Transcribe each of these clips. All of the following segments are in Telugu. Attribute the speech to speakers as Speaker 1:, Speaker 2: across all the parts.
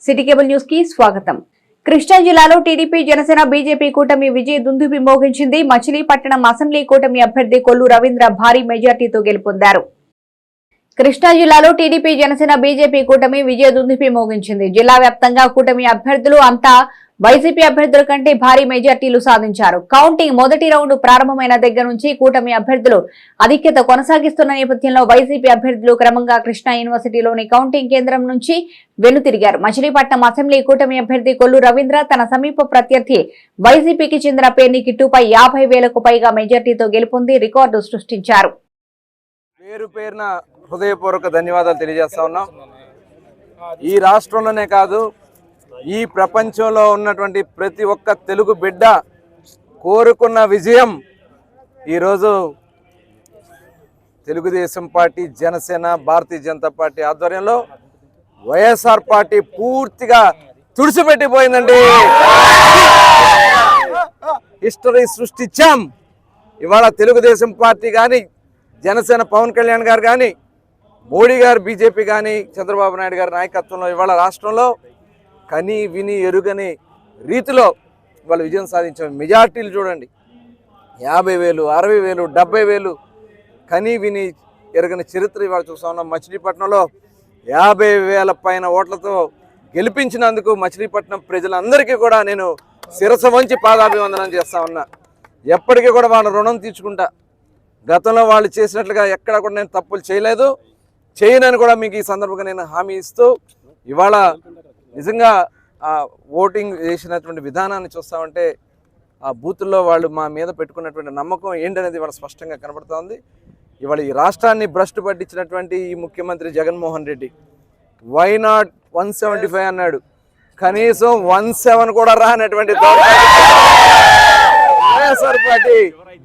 Speaker 1: సిటీ కేబుల్ న్యూస్ కి స్వాగతం. కృష్ణా జిల్లాలో టీడీపీ జనసేన బీజేపీ కూటమి విజయ దుందుబి మోగించింది. మచిలీపట్నం అసెంబ్లీ కూటమి అభ్యర్థి కొల్లు రవీంద్ర భారీ మెజార్టీతో గెలుపొందారు. కృష్ణా జిల్లాలో టీడీపీ జనసేన బీజేపీ కూటమి విజయ దుందుబి మోగించింది. జిల్లా వ్యాప్తంగా కూటమి అభ్యర్థులు అంతా వైసీపీ అభ్యర్థుల కంటే భారీ మెజార్టీలు సాధించారు. కౌంటింగ్ మొదటి రౌండ్ ప్రారంభమైన దగ్గర నుంచి కూటమి అభ్యర్థులు ఆధిక్యత కొనసాగిస్తున్న నేపథ్యంలో వైసీపీ అభ్యర్థులు క్రమంగా కృష్ణా యూనివర్సిటీలోని కౌంటింగ్ కేంద్రం నుంచి వెనుతిరిగారు. మచిలీపట్నం అసెంబ్లీ కూటమి అభ్యర్థి కొల్లు రవీంద్ర తన సమీప ప్రత్యర్థి వైసీపీకి చెందిన పేర్ని కిట్టుపై 50,000కు పైగా మెజార్టీతో గెలుపొంది రికార్డు సృష్టించారు.
Speaker 2: పేరు పేరున హృదయపూర్వక ధన్యవాదాలు తెలియజేస్తా ఉన్నాం. ఈ రాష్ట్రంలోనే కాదు, ఈ ప్రపంచంలో ఉన్నటువంటి ప్రతి ఒక్క తెలుగు బిడ్డ కోరుకున్న విజయం ఈరోజు తెలుగుదేశం పార్టీ, జనసేన, భారతీయ జనతా పార్టీ ఆధ్వర్యంలో వైఎస్ఆర్ పార్టీ పూర్తిగా తుడిచిపెట్టిపోయిందండి. హిస్టరీ సృష్టించాం. ఇవాళ తెలుగుదేశం పార్టీ కానీ, జనసేన పవన్ కళ్యాణ్ గారు కానీ, మోడీ గారు బీజేపీ కానీ, చంద్రబాబు నాయుడు గారి నాయకత్వంలో ఇవాళ రాష్ట్రంలో కని విని ఎరుగని రీతిలో వాళ్ళు విజయం సాధించారు. మెజార్టీలు చూడండి, 50,000, 60,000, 70,000 కని విని ఎరగని చరిత్ర ఇవాళ చూస్తా ఉన్నాం. మచిలీపట్నంలో 50,000 పైన ఓట్లతో గెలిపించినందుకు మచిలీపట్నం ప్రజలందరికీ కూడా నేను శిరస వంచి పాదాభివందనం చేస్తా ఉన్నా. ఎప్పటికీ కూడా వాళ్ళ రుణం తీర్చుకుంటా. గతంలో వాళ్ళు చేసినట్లుగా ఎక్కడ కూడా నేను తప్పులు చేయలేదు, చేయనని కూడా మీకు ఈ సందర్భంగా నేను హామీ ఇస్తూ ఇవాళ నిజంగా ఆ ఓటింగ్ చేసినటువంటి విధానాన్ని చూస్తామంటే ఆ బూతుల్లో వాళ్ళు మా మీద పెట్టుకున్నటువంటి నమ్మకం ఏంటనేది ఇవాళ స్పష్టంగా కనబడుతోంది. ఇవాళ ఈ రాష్ట్రాన్ని భ్రష్టు పట్టించినటువంటి ఈ ముఖ్యమంత్రి జగన్మోహన్ రెడ్డి వై నాట్ 175 అన్నాడు, కనీసం 17 కూడా రానటువంటి వైఎస్ఆర్ పార్టీ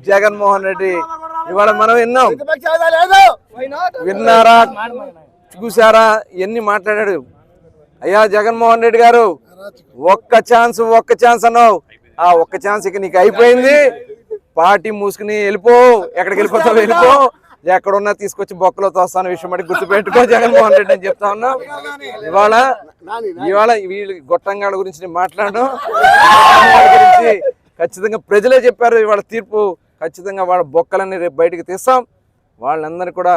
Speaker 2: జగన్మోహన్ రెడ్డి ఇవాళ మనం విన్నారా, చూసారా, ఎన్ని మాట్లాడాడు. అయ్యా జగన్మోహన్ రెడ్డి గారు, ఒక్క ఛాన్స్ అన్నావు. ఆ ఒక్క ఛాన్స్ ఇక నీకు అయిపోయింది. పార్టీ మూసుకుని వెళ్ళిపో, ఎక్కడికి వెళ్ళిపోతావు వెళ్ళిపో, ఎక్కడున్నా తీసుకొచ్చి బొక్కలో తోస్తాను విషయం బట్టి గుర్తుపెట్టుకో జగన్మోహన్ రెడ్డి అని చెప్తా ఉన్నా. ఇవాళ వీళ్ళు గొట్టంగాళ్ళ గురించి నేను మాట్లాడడం గురించి ఖచ్చితంగా ప్రజలే చెప్పారు. ఇవాళ తీర్పు ఖచ్చితంగా వాళ్ళ బొక్కలన్నీ రేపు బయటకు తీస్తాం. వాళ్ళందరినీ కూడా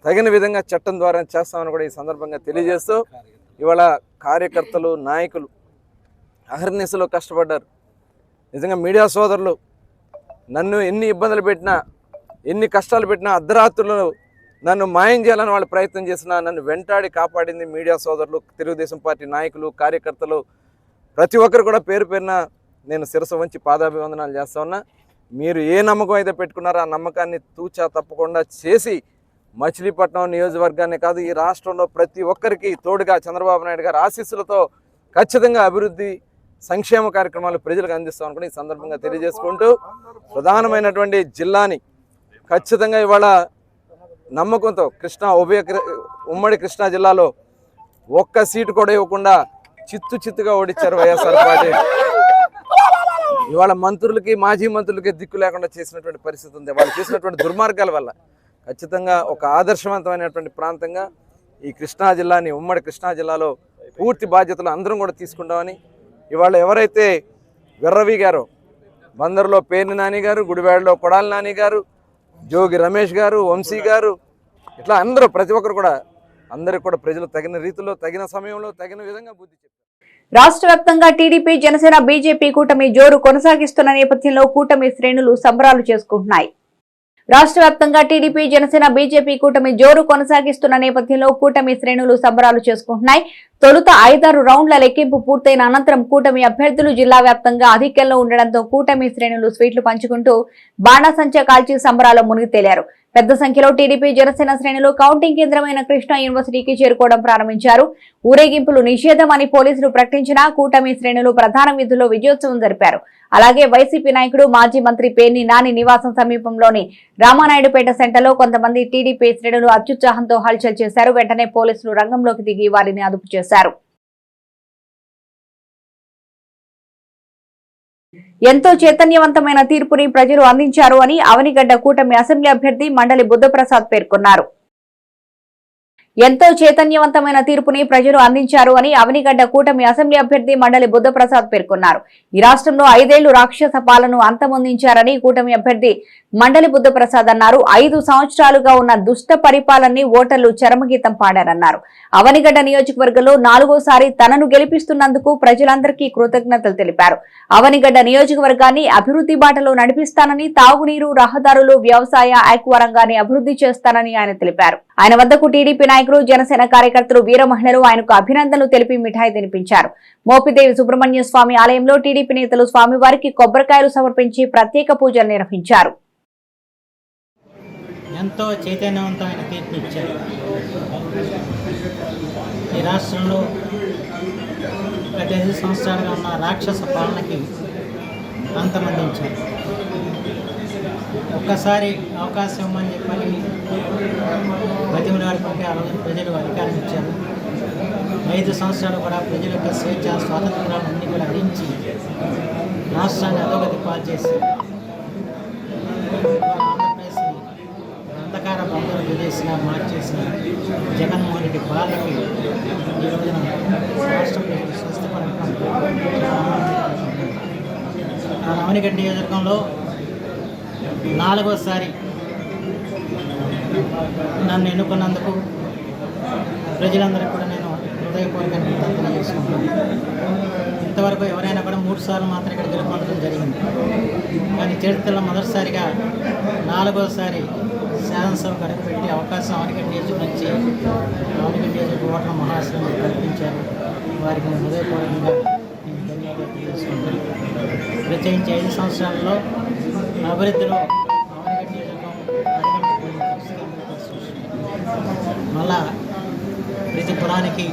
Speaker 2: తగిన విధంగా చట్టం ద్వారా చేస్తామని కూడా ఈ సందర్భంగా తెలియజేస్తూ ఇవాళ కార్యకర్తలు, నాయకులు అహర్నిశలో కష్టపడ్డారు. నిజంగా మీడియా సోదరులు నన్ను ఎన్ని ఇబ్బందులు పెట్టినా, ఎన్ని కష్టాలు పెట్టినా, అర్ధరాత్రులు నన్ను మాయం చేయాలని వాళ్ళు ప్రయత్నం చేసినా నన్ను వెంటాడి కాపాడింది మీడియా సోదరులు, తెలుగుదేశం పార్టీ నాయకులు, కార్యకర్తలు ప్రతి ఒక్కరు కూడా పేరు పేరున నేను శిరస వంచి పాదాభివందనాలు చేస్తా ఉన్నా. మీరు ఏ నమ్మకం అయితే పెట్టుకున్నారో ఆ నమ్మకాన్ని తూచా తప్పకుండా చేసి మచిలీపట్నం నియోజకవర్గాన్ని కాదు, ఈ రాష్ట్రంలో ప్రతి ఒక్కరికి తోడుగా చంద్రబాబు నాయుడు గారి ఆశీస్సులతో ఖచ్చితంగా అభివృద్ధి, సంక్షేమ కార్యక్రమాలు ప్రజలకు అందిస్తామని కూడా ఈ సందర్భంగా తెలియజేసుకుంటూ ప్రధానమైనటువంటి జిల్లాని ఖచ్చితంగా ఇవాళ నమ్మకంతో ఉమ్మడి కృష్ణా జిల్లాలో ఒక్క సీటు కూడా ఇవ్వకుండా చిత్తుగా ఓడించారు వైఎస్ఆర్ పార్టీ. ఇవాళ మంత్రులకి, మాజీ మంత్రులకి దిక్కు లేకుండా చేసినటువంటి పరిస్థితి ఉంది. వాళ్ళు చేసినటువంటి దుర్మార్గాల వల్ల ఖచ్చితంగా ఒక ఆదర్శవంతమైనటువంటి ప్రాంతంగా ఈ కృష్ణా జిల్లాని, ఉమ్మడి కృష్ణా జిల్లాలో పూర్తి బాధ్యతలు అందరం కూడా తీసుకుంటామని ఇవాళ ఎవరైతే విర్రవీగారో, బందరులో పేర్ని నాని గారు, గుడివాడలో కొడాలి నాని గారు, జోగి రమేష్ గారు, వంశీ గారు, ఇట్లా అందరూ ప్రతి ఒక్కరు కూడా అందరికి కూడా ప్రజలు తగిన రీతిలో, తగిన సమయంలో, తగిన విధంగా బుద్ధి చెప్పారు.
Speaker 1: రాష్ట్ర వ్యాప్తంగా టీడీపీ, జనసేన, బీజేపీ కూటమి జోరు కొనసాగిస్తున్న నేపథ్యంలో కూటమి శ్రేణులు సంబరాలు చేసుకుంటున్నాయి. రాష్ట్ర వ్యాప్తంగా టీడీపీ, జనసేన, బీజేపీ కూటమి జోరు కొనసాగిస్తున్న నేపథ్యంలో కూటమి శ్రేణులు సంబరాలు చేసుకుంటున్నాయి. తొలుత 5-6 రౌండ్ల లెక్కింపు పూర్తయిన అనంతరం కూటమి అభ్యర్థులు జిల్లా వ్యాప్తంగా ఆధిక్యంలో ఉండడంతో కూటమి శ్రేణులు స్వీట్లు పంచుకుంటూ బాణాసంచా కాల్చి సంబరాలు మునిగి తేలారు. పెద్ద సంఖ్యలో టీడీపీ, జనసేన శ్రేణులు కౌంటింగ్ కేంద్రమైన కృష్ణా యూనివర్సిటీకి చేరుకోవడం ప్రారంభించారు. ఊరేగింపులు నిషేధం అని పోలీసులు ప్రకటించినా కూటమి శ్రేణులు ప్రధాన వీధుల్లో విజయోత్సవం జరిపారు. అలాగే వైసీపీ నాయకుడు, మాజీ మంత్రి పేర్ని నాని నివాసం సమీపంలోని రామానాయుడుపేట సెంటర్లో కొంతమంది టీడీపీ శ్రేణులు అత్యుత్సాహంతో హల్చల్ చేశారు. వెంటనే పోలీసులు రంగంలోకి దిగి వారిని అదుపు చేశారు. ఎంతో చైతన్యవంతమైన తీర్పుని ప్రజలు అందించారు అని అవనిగడ్డ కూటమి అసెంబ్లీ అభ్యర్థి మండలి బుద్ధప్రసాద్ పేర్కొన్నారు. ఎంతో చైతన్యవంతమైన తీర్పుని ప్రజలు అందించారు అని అవనిగడ్డ కూటమి అసెంబ్లీ అభ్యర్థి మండలి బుద్ధప్రసాద్ పేర్కొన్నారు. ఈ రాష్ట్రంలో 5 ఏళ్లు రాక్షస పాలనను అంతమొందించారని కూటమి అభ్యర్థి మండలి బుద్ధప్రసాద్ అన్నారు. 5 సంవత్సరాలుగా ఉన్న దుష్ట పరిపాలనని ఓటర్లు చరమగీతం పాడారన్నారు. అవనిగడ్డ నియోజకవర్గంలో 4వసారి తనను గెలిపిస్తున్నందుకు ప్రజలందరికీ కృతజ్ఞతలు తెలిపారు. అవనిగడ్డ నియోజకవర్గాన్ని అభివృద్ధి బాటలో నడిపిస్తానని, తాగునీరు, రహదారులు, వ్యవసాయ, ఆక్వా రంగాన్ని అభివృద్ధి చేస్తానని ఆయన తెలిపారు. ఆయన వద్దకు టీడీపీ నాయకులు, జనసేన కార్యకర్తలు, వీర మహిళలు ఆయనకు అభినందనలు తెలిపి మిఠాయి తినిపించారు. మోపిదేవి సుబ్రహ్మణ్య స్వామి ఆలయంలో టీడీపీ నేతలు స్వామివారికి కొబ్బరికాయలు సమర్పించి ప్రత్యేక పూజలు నిర్వహించారు.
Speaker 3: ఎంతో చైతన్యవంతమైన తీర్పు ఇచ్చారు. ఈ రాష్ట్రంలో గత 5 సంవత్సరాలుగా ఉన్న రాక్షస పాలనకి అంతమందించారు. ఒక్కసారి అవకాశం ఇవ్వమని చెప్పని బతిమలాడుకుంటే ఆ రోజు ప్రజలు అధికారం ఇచ్చారు. 5 సంవత్సరాలు కూడా ప్రజల యొక్క స్వేచ్ఛ, స్వాతంత్రాలన్నీ కూడా హరించి రాష్ట్రాన్ని అధోగతి పాలు చేసి ఆంధ్రప్రదేశ్ని అంధకార బంధువులు ప్రదేశంగా మార్చేసిన జగన్మోహన్ రెడ్డి పాలనకి ఈ రోజున రాష్ట్రం స్వస్థపడటం అవనిగడ్డ నియోజకవర్గంలో 4వసారి నన్ను ఎన్నుకున్నందుకు ప్రజలందరికీ కూడా నేను హృదయపూర్వకంగా కృతజ్ఞతలు చేసుకుంటున్నాను. ఇంతవరకు ఎవరైనా కూడా 3 సార్లు మాత్రం ఇక్కడ గెలుపొందడం జరిగింది. కానీ చరిత్రలో మొదటిసారిగా 4వసారి శాసనసభకు అడుగుపెట్టి అవకాశం అవనిగడ్డ నియోజకవర్గం నుంచి అవనిగడ్డ నియోజకవర్గ ఓట్ల మహాశయం కల్పించారు. వారికి నేను హృదయపూర్వకంగా నేను ధన్యవాదాలు తెలియజేసుకుంటాను. ప్రత్యేకించి 5 సంవత్సరాల్లో అభివృద్ధిలో అవనిగడ్డ నియోజకవర్గం మళ్ళా ప్రతి పురానికి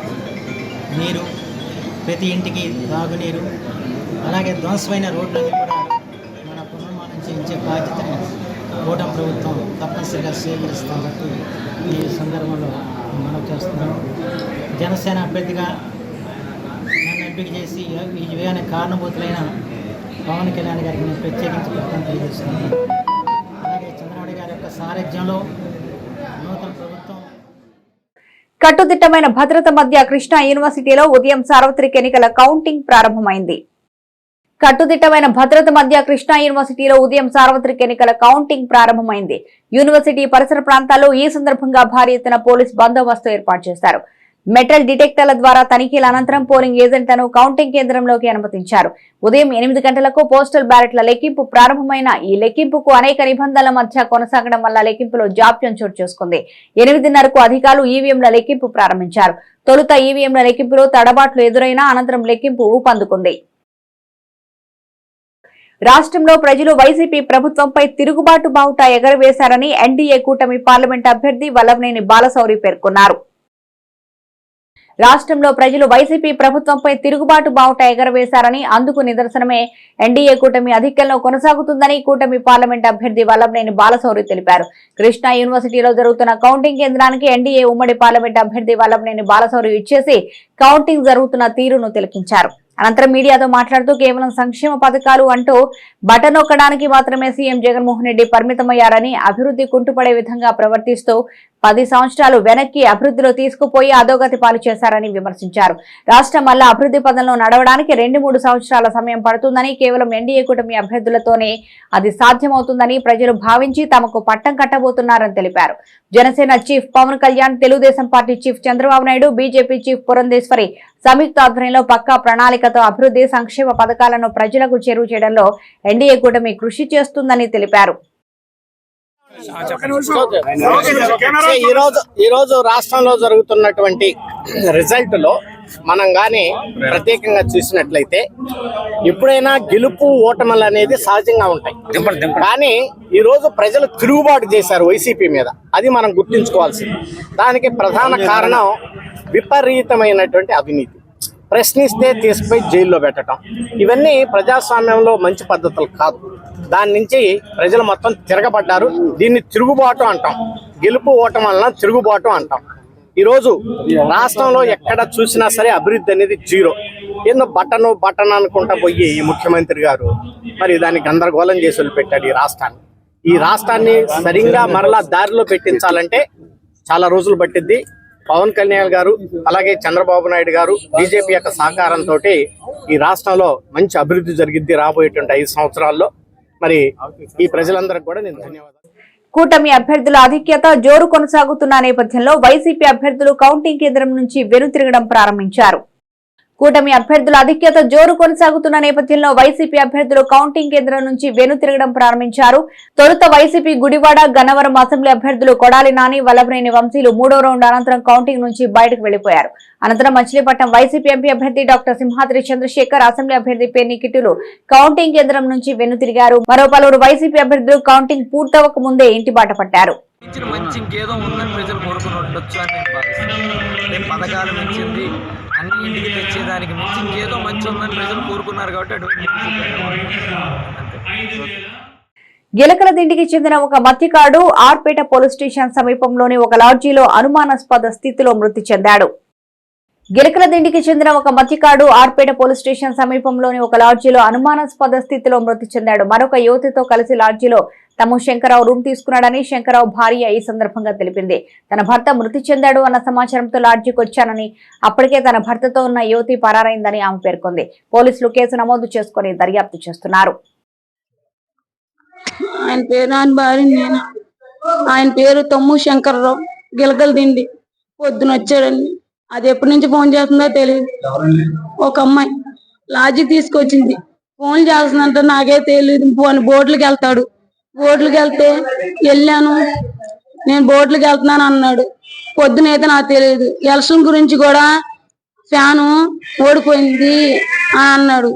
Speaker 3: నీరు, ప్రతి ఇంటికి తాగునీరు, అలాగే ధ్వంసమైన రోడ్లన్నీ కూడా మన పునర్నిర్మాణం చేయించే బాధ్యతని కూటమి ప్రభుత్వం తప్పనిసరిగా స్వీకరిస్తామని ఈ సందర్భంలో మనం చేస్తున్నాం. జనసేన అభ్యర్థిగా నన్ను ఎంపిక చేసి ఈ విజయానికి కారణభూతులైన పవన్ కళ్యాణ్ గారికి నేను ప్రత్యేకించి కృతజ్ఞతలు తెలియజేస్తున్నాను. అలాగే చంద్రబాబు గారి యొక్క సారథ్యంలో నూతన ప్రభుత్వం
Speaker 1: కట్టుదిట్టమైన భద్రత మధ్య కృష్ణా యూనివర్సిటీలో ఉదయం సార్వత్రిక ఎన్నికల కౌంటింగ్ ప్రారంభమైంది. కట్టుదిట్టమైన భద్రత మధ్య కృష్ణా యూనివర్సిటీలో ఉదయం సార్వత్రిక ఎన్నికల కౌంటింగ్ ప్రారంభమైంది. యూనివర్సిటీ పరిసర ప్రాంతాల్లో ఈ సందర్భంగా భారీ ఎత్తున పోలీస్ బందోబస్తు ఏర్పాటు చేశారు. మెటల్ డిటెక్టర్ల ద్వారా తనిఖీల అనంతరం పోలింగ్ ఏజెంట్లను కౌంటింగ్ కేంద్రంలోకి అనుమతించారు. ఉదయం 8 గంటలకు పోస్టల్ బ్యాలెట్ల లెక్కింపు ప్రారంభమైన ఈ లెక్కింపుకు అనేక నిబంధనల మధ్య కొనసాగడం వల్ల లెక్కింపులో జాప్యం చోటు చేసుకుంది. 8:30కు అధికారులు ఈవీఎంల లెక్కింపు ప్రారంభించారు. తొలుత ఈవీఎంల లెక్కింపులో తడబాట్లు ఎదురైనా అనంతరం లెక్కింపు ఊపందుకుంది. రాష్ట్రంలో ప్రజలు వైసీపీ ప్రభుత్వంపై తిరుగుబాటు బావుట ఎగరవేశారని ఎన్డీఏ కూటమి పార్లమెంట్ అభ్యర్థి వల్లభనేని బాలశౌరి పేర్కొన్నారు. రాష్ట్రంలో ప్రజలు వైసీపీ ప్రభుత్వంపై తిరుగుబాటు బావుట ఎగరవేశారని, అందుకు నిదర్శనమే ఎన్డీఏ కూటమి అధిక్యంలో కొనసాగుతుందని కూటమి పార్లమెంట్ అభ్యర్థి వల్లభనేని బాలశౌరి తెలిపారు. కృష్ణా యూనివర్సిటీలో జరుగుతున్న కౌంటింగ్ కేంద్రానికి ఎన్డీఏ ఉమ్మడి పార్లమెంట్ అభ్యర్థి వల్లభనేని బాలశౌరి ఇచ్చేసి కౌంటింగ్ జరుగుతున్న తీరును తిలకించారు. అనంతరం మీడియాతో మాట్లాడుతూ కేవలం సంక్షేమ పథకాలు అంటూ బటన్ నొక్కడానికి మాత్రమే సీఎం జగన్మోహన్ రెడ్డి పరిమితమయ్యారని, అభివృద్ధి కుంటుపడే విధంగా ప్రవర్తిస్తూ 10 సంవత్సరాలు వెనక్కి అభివృద్ధిలో తీసుకుపోయి అధోగతి పాలు చేశారని విమర్శించారు. రాష్ట్రం మళ్ళా అభివృద్ధి పదంలో నడవడానికి 2-3 సంవత్సరాల సమయం పడుతుందని, కేవలం ఎన్డీఏ కూటమి అభ్యర్థులతోనే అది సాధ్యమవుతుందని ప్రజలు భావించి తమకు పట్టం కట్టబోతున్నారని తెలిపారు. Janasena chief Pawan Kalyan, Telugu Desam party chief Chandrababu Naidu, BJP chief Purandeswari సంయుక్త ఆధ్వర్యంలో పక్కా ప్రణాళికతో అభివృద్ధి సంక్షేమ పథకాలను ప్రజలకు చేరువ చేయడంలో ఎన్డీఏ కూటమి కృషి చేస్తుందని తెలిపారు.
Speaker 4: ఈ రోజు రాష్ట్రంలో జరుగుతున్నటువంటి రిజల్ట్ లో మనం గాని ప్రత్యేకంగా చూసినట్లయితే ఎప్పుడైనా గెలుపు ఓటములు అనేది సహజంగా ఉంటాయి. కానీ ఈ రోజు ప్రజలు తిరుగుబాటు చేశారు వైసీపీ మీద, అది మనం గుర్తుంచుకోవాల్సింది. దానికి ప్రధాన కారణం విపరీతమైనటువంటి అవినీతి, ప్రశ్నిస్తే తీసుకుపోయి జైల్లో పెట్టడం, ఇవన్నీ ప్రజాస్వామ్యంలో మంచి పద్ధతులు కాదు. దాని నుంచి ప్రజలు మొత్తం తిరగబడ్డారు. దీన్ని తిరుగుబాటు అంటాం. గెలుపు ఓటం వలన తిరుగుబాటు అంటాం. ఈరోజు రాష్ట్రంలో ఎక్కడ చూసినా సరే అభివృద్ధి అనేది జీరో. ఏందో బటన్ అనుకుంటా పోయి ఈ ముఖ్యమంత్రి గారు మరి దాన్ని గందరగోళం చేసి వదిలిపెట్టాడు ఈ రాష్ట్రాన్ని సరిగ్గా మరలా దారిలో పెట్టించాలంటే చాలా రోజులు పట్టిద్ది. పవన్ కళ్యాణ్ గారు అలాగే చంద్రబాబు నాయుడు గారు బీజేపీ యొక్క సహకారంతో ఈ రాష్ట్రంలో మంచి అభివృద్ధి జరిగిద్ది రాబోయేటువంటి 5 సంవత్సరాల్లో. మరి ఈ ప్రజలందరికీ కూడా నేను ధన్యవాదాలు.
Speaker 1: కూటమి అభ్యర్థుల ఆధిక్యత జోరు కొనసాగుతున్న నేపథ్యంలో వైసీపీ అభ్యర్థులు కౌంటింగ్ కేంద్రం నుంచి వెనుతిరగడం ప్రారంభించారు. కూటమి అభ్యర్థుల ఆధిక్యత జోరు కొనసాగుతున్న నేపథ్యంలో వైసీపీ అభ్యర్థులు కౌంటింగ్ కేంద్రం నుంచి వెనుతిరగడం ప్రారంభించారు. తొలుత వైసీపీ గుడివాడ, గన్నవరం అసెంబ్లీ అభ్యర్థులు కొడాలి నాని, వల్లభనేని వంశీలు 3వ రౌండ్ అనంతరం కౌంటింగ్ నుంచి బయటకు వెళ్లిపోయారు. అనంతరం మచిలీపట్నం వైసీపీ ఎంపీ అభ్యర్థి డాక్టర్ సింహాద్రి చంద్రశేఖర్, అసెంబ్లీ అభ్యర్థి పేర్ని కిట్టులు కౌంటింగ్ కేంద్రం నుంచి వెనుతిరిగారు. మరో పలువురు వైసీపీ అభ్యర్థులు కౌంటింగ్ పూర్తవక ముందే ఇంటిబాట పట్టారు.
Speaker 5: మంచి ఇంకేదో ఉందని ప్రజలు కోరుకున్నట్టు అని నేను భావిస్తున్నాను. పథకాలు మించింది, అన్ని ఇంటికి తెచ్చేదానికి మించి ఇంకేదో మంచి ఉందని ప్రజలు కోరుకున్నారు కాబట్టి
Speaker 1: గిలకల దిండికి చెందిన ఒక మత్స్యకారుడు ఆర్పేట పోలీస్ స్టేషన్ సమీపంలోని ఒక లాడ్జీలో అనుమానాస్పద స్థితిలో మృతి చెందాడు. గిలకల దిండికి చెందిన ఒక మత్స్యకారుడు ఆర్పేట పోలీస్ స్టేషన్ సమీపంలోని ఒక లాడ్జీలో అనుమానాస్పద స్థితిలో మృతి చెందాడు. మరొక యువతితో కలిసి లాడ్జీలో తమ్ము శంకరరావు రూమ్ తీసుకున్నాడని శంకరరావు భార్య ఈ సందర్భంగా తెలిపింది. తన భర్త మృతి చెందాడు అన్న సమాచారంతో లాడ్జీకి వచ్చానని, అప్పటికే తన భర్తతో ఉన్న యువతి పరారైందని ఆమె పేర్కొంది. పోలీసులు కేసు నమోదు చేసుకుని దర్యాప్తు చేస్తున్నారు.
Speaker 6: ఆయన పేరు తమ్ము శంకరరావు, గిలకల దిండి. పొద్దున వచ్చాడండి. అది ఎప్పటి నుంచి ఫోన్ చేస్తుందో తెలియదు. ఒక అమ్మాయి లాడ్జీ తీసుకొచ్చింది. ఫోన్ చేస్తుందంటే నాకే తెలియదు. బోట్లకి వెళ్తాడు. బోట్లకి వెళ్తే వెళ్ళాను, నేను బోట్లకి వెళ్తున్నాను అన్నాడు. పొద్దునైతే నాకు తెలియదు. ఎలక్షన్ గురించి కూడా ఫ్యాను ఓడిపోయింది అని అన్నాడు.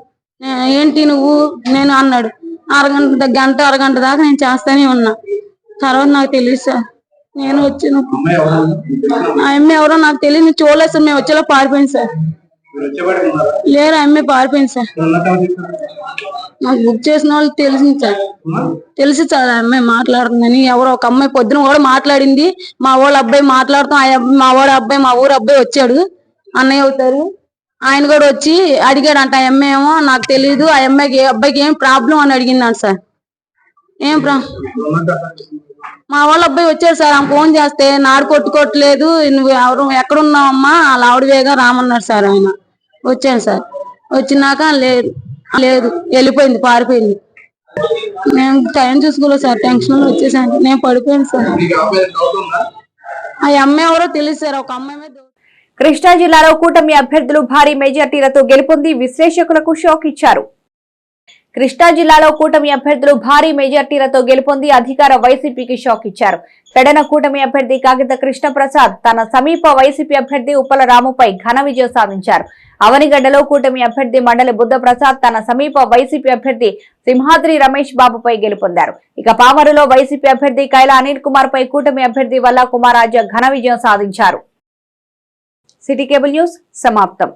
Speaker 6: ఏంటి నువ్వు నేను అన్నాడు. అరగంట దాకా నేను చేస్తానే ఉన్నా. తర్వాత నాకు తెలియదు సార్. నేను వచ్చిన ఆ అమ్మాయి ఎవరో నాకు తెలియదు, చూడలేదు సార్. మేము వచ్చేలా పారిపోయింది సార్. లేరు, ఆ అమ్మాయి పారిపోయింది సార్. నాకు బుక్ చేసిన వాళ్ళు తెలిసింది సార్. తెలిసి సార్ ఆ అమ్మాయి మాట్లాడుతుందని. ఎవరో ఒక అమ్మాయి పొద్దున కూడా మాట్లాడింది. మా వాళ్ళ అబ్బాయి మాట్లాడుతాం. మా వాడు అబ్బాయి, మా ఊరు అబ్బాయి వచ్చాడు, అన్నయ్య అవుతారు. ఆయన కూడా వచ్చి అడిగాడంట. ఆ అమ్మాయి ఏమో నాకు తెలియదు, ఆ అమ్మాయికి అబ్బాయికి ఏం ప్రాబ్లం అని అడిగిందంట సార్. ఏం మా వాళ్ళ అబ్బాయి వచ్చాడు సార్. ఆమె ఫోన్ చేస్తే నాడు కొట్టుకోవట్లేదు, నువ్వు ఎవరు ఎక్కడున్నావమ్మా, అలా ఆవిడవేగా రామన్నాడు సార్. ఆయన వచ్చాను సార్. వచ్చినాక లేదు వెళ్ళిపోయింది, పారిపోయింది. నేను టైం చూసుకోలేదు సార్. టెన్షన్ లో వచ్చేసాను, నేను పడిపోయాను సార్. ఆ అమ్మాయి ఎవరో తెలియదు సార్. ఒక అమ్మాయి
Speaker 1: కృష్ణా జిల్లాలో కూటమి అభ్యర్థులు భారీ మెజార్టీలతో గెలుపొంది విశ్లేషకులకు షాక్ ఇచ్చారు. కృష్ణా జిల్లాలో కూటమి అభ్యర్థులు భారీ మెజార్టీలతో గెలుపొంది అధికార వైసీపీకి షాక్ ఇచ్చారు. పెడన కూటమి అభ్యర్థి కాగిత కృష్ణప్రసాద్ తన సమీప వైసీపీ అభ్యర్థి ఉప్పల రాముపై ఘన విజయం సాధించారు. అవనిగడ్డలో కూటమి అభ్యర్థి మండలి బుద్ధప్రసాద్ తన సమీప వైసీపీ అభ్యర్థి సింహాద్రి రమేష్ బాబుపై గెలుపొందారు. ఇక పామరులో వైసీపీ అభ్యర్థి కైలా అనిల్ కుమార్ పై కూటమి అభ్యర్థి వల్లా కుమార్ రాజా ఘన విజయం సాధించారు. సిటీ కేబుల్ న్యూస్ సమాప్తం.